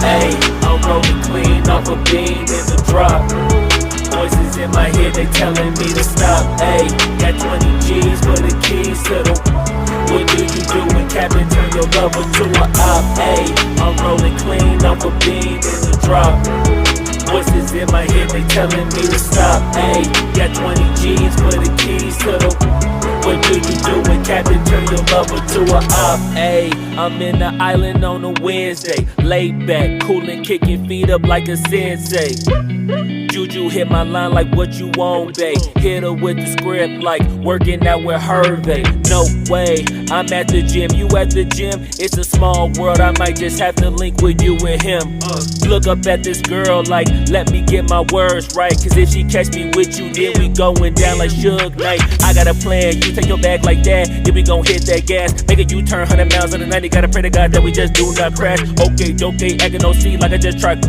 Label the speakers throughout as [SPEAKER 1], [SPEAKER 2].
[SPEAKER 1] Ayy, I'm rolling clean off a bean in the drop. Voices in my head, they telling me to stop. Ayy, got 20 G's for the keys to the. What do you do when Captain turn your lover to a op? Ayy, I'm rolling clean off a bean in the drop. Voices in my head, they telling me to stop. Ayy, got 20 G's for the keys to the. What do you do when Captain turn your lover to a op? Ayy, I'm in the island on a Wednesday, laid back, coolin', kicking feet up like a sensei. Juju hit my line like what you want, babe. Hit her with the script like working out with Hervey. No way, I'm at the gym, you at the gym. It's a small world, I might just have to link with you and him. Look up at this girl like, let me get my words right. Cause if she catch me with you, then we going down like Suge Knight. I got a plan, you take your bag like that, then we gon' hit that gas. Make a U-turn 100 miles on the 90, gotta pray to God that we just do not crash. Okay, acting no C like I just tried.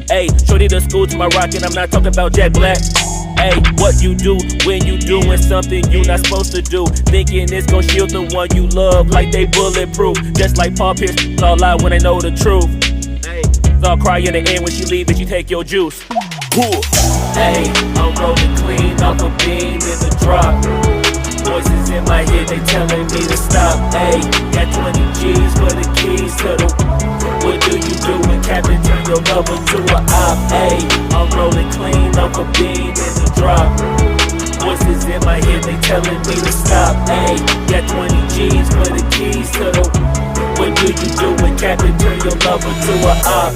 [SPEAKER 1] Ayy, shorty the school to my rocket, I'm not talking about Jack Black. Ayy, what you do when you doing something you not supposed to do? Thinking it's gon' shield the one you love like they bulletproof. Just like Paul Pierce, it's all out when they know the truth. Ayy, so I'll cry in the end when she leave and she take your juice. Ayy, I'm rolling clean off a bean in the drop. Voices in my head, they telling me to stop. Ayy, got 20 G's for the keys to the. What do you do when Captain turn your lover to a op? Ayy, I'm rolling clean off a bean in the drop. Voices in my head, they telling me to stop. Ayy, got 20 G's for the keys to the. What do you do when Captain turn your lover to a op?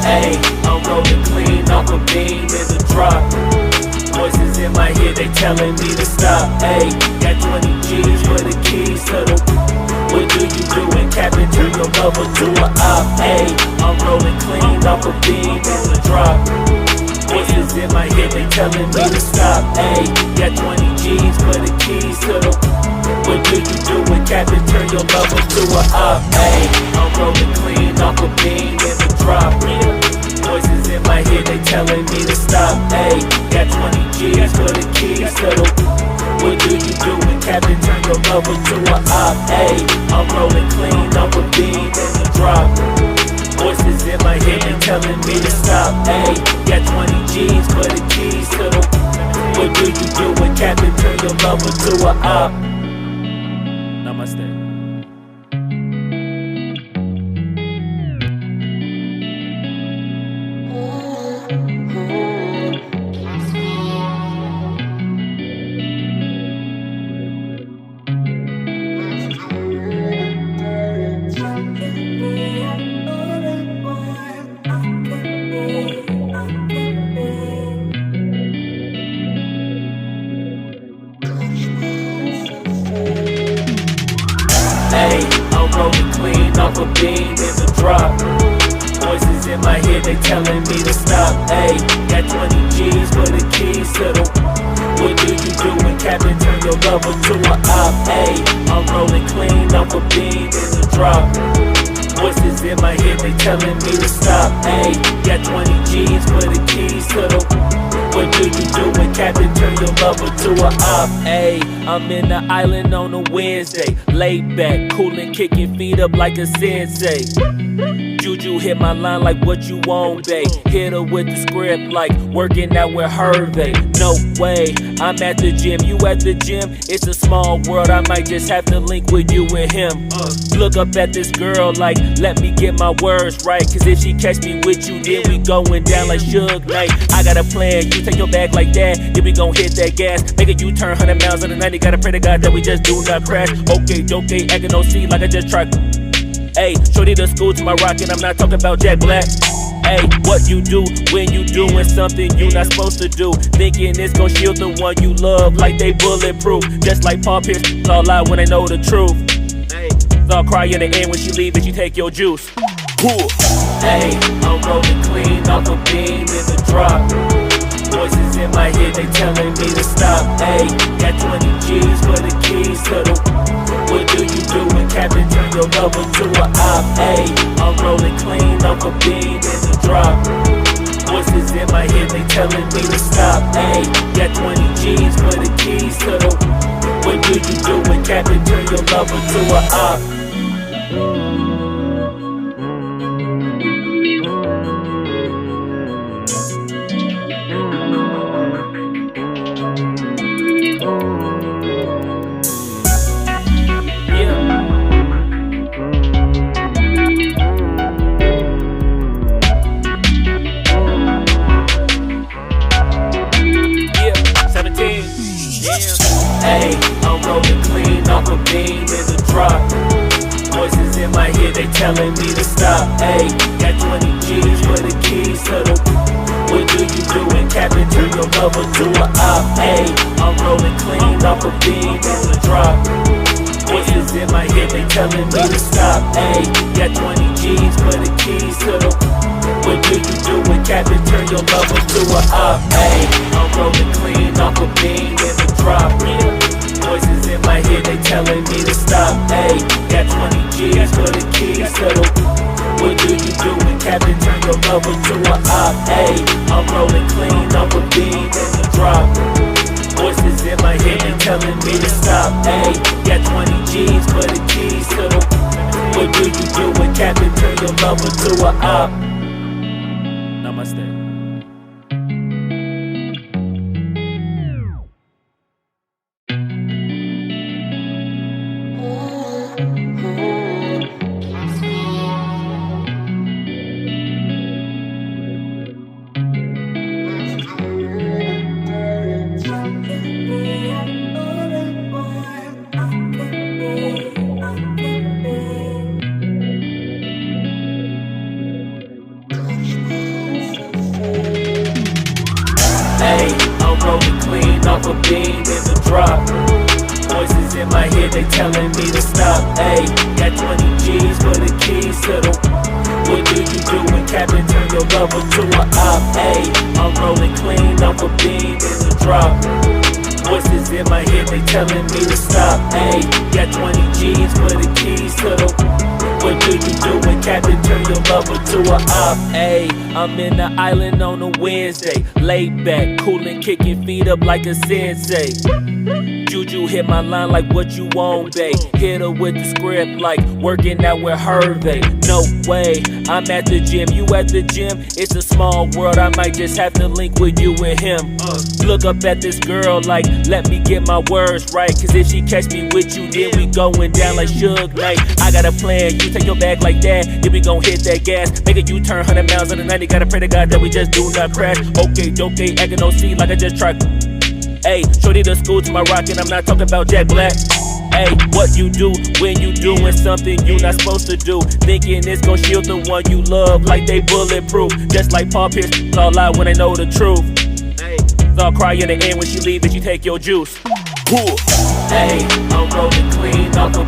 [SPEAKER 1] Ayy, I'm rolling clean off a bean in the drop. Voices in my head, they telling me to stop. Ayy, got 20 G's for the keys to the. What do you do when Captain turn your lover to a op? Ayy, I'm rolling clean off a bean in the drop. Voices in my head, they telling me to stop. Ayy, got 20 G's for the keys to the. What do you do when Captain turn your lover to a op? Ayy, I'm rolling clean off a bean in the drop. Voices in my head, they telling me to stop. Ayy, got 20 G's for the keys to the. What do you do when Captain turn your lover to a op? Ayy, I'm rolling clean off a bean in the drop. Voices in my head, they telling me to stop. Ayy, got 20 G's for the keys to the. What do you do when Captain turn your lover to a op? Namaste. Ayy, I'm rolling clean off a bean in the drop. Voices in my head, they telling me to stop. Ayy, got 20 G's for the keys to the. What do you do when Captain turn your lover to a op? Ayy, I'm rolling clean off a bean in the drop. Voices in my head, they telling me to stop. Ayy, got 20 G's for the keys to the. What do you do when Captain turn your lover to a op? Ayy, I'm in the island on a Wednesday, laid back, coolin', kicking feet up like a sensei. Juju hit my line like what you want, babe. Hit her with the script like working out with Hervey. No way, I'm at the gym, you at the gym. It's a small world, I might just have to link with you and him. Look up at this girl like, let me get my words right. Cause if she catch me with you, then we going down like Suge Knight. I got a plan, you take your bag like that, then we gon' hit that gas. Make a U-turn 100 miles on the 90, gotta pray to God that we just do not crash. Okay, acting no C like I just tried. Ayy, shorty the school to my rocket, I'm not talking about Jack Black. Ayy, what you do when you doing something you not supposed to do? Thinking it's gon' shield the one you love like they bulletproof. Just like Paul Pierce, it's all out when they know the truth. Ayy, so I'll cry in the end when she leave and she take your juice. Ayy, I'm rolling clean off a bean in the drop. Voices in my head, they telling me to stop. Ayy, got 20 G's for the keys to the. What do you do when Captain turn your lover to a op? Ayy, I'm rolling clean off a beam in the drop. Voices in my head, they telling me to stop. Ayy, got 20 G's for the keys to the. What do you do when Captain turn your lover to a op? Ayy, I'm rolling clean off a beam in the drop. Voices in my head, they telling me to stop. Ayy, got 20 G's for the keys to the. What do you do when Captain turn your lover to a op? Ayy, I'm rolling clean off a beam in the drop. Voices in my head, they telling me to stop. Ayy, got 20 G's for the keys to the. What do you do when Captain turn your lover to a op? Ayy, I'm rolling clean off a beam in the drop. Voices in my head, they telling me to stop. Ayy, got 20 G's for the keys to the. What do you do when Captain turn your lover to a op? Ayy, I'm rolling clean off a beam in the drop. Voices in my head, they telling me to stop. Ayy, got 20 G's for the keys to the. What do you do when Captain turn your lover to a op? Namaste. Ayy, I'm rolling clean off a beam in the drop. Voices in my head, they telling me to stop. Ayy, got 20 G's for the keys to the. What do you do when Captain turn your lover to a op? Ayy, I'm rolling clean off a beam in the drop. Voices in my head, they telling me to stop. Ayy, got 20 G's for the keys to the. What do you do when Captain turn your lover to a op? Ayy, I'm in the island on a Wednesday, laid back, coolin', kicking feet up like a sensei. Juju hit my line like what you want, babe. Hit her with the script like working out with Hervey. No way, I'm at the gym, you at the gym. It's a small world, I might just have to link with you and him. Look up at this girl like, let me get my words right. Cause if she catch me with you, then we going down like Suge Knight. I got a plan, you take your bag like that, then we gon' hit that gas. Make a U-turn 100 miles on the 90, gotta pray to God that we just do not crash. Okay, acting no C like I just tried. Ayy, shorty the school to my rock and I'm not talking about Jack Black. Ayy, what you do when you doing something you not supposed to do? Thinking it's gon' shield the one you love like they bulletproof. Just like Paul Pierce, all lie when they know the truth. Ayy, I'll cry in the end when she leave and she take your juice. Ayy, I'm rolling clean off a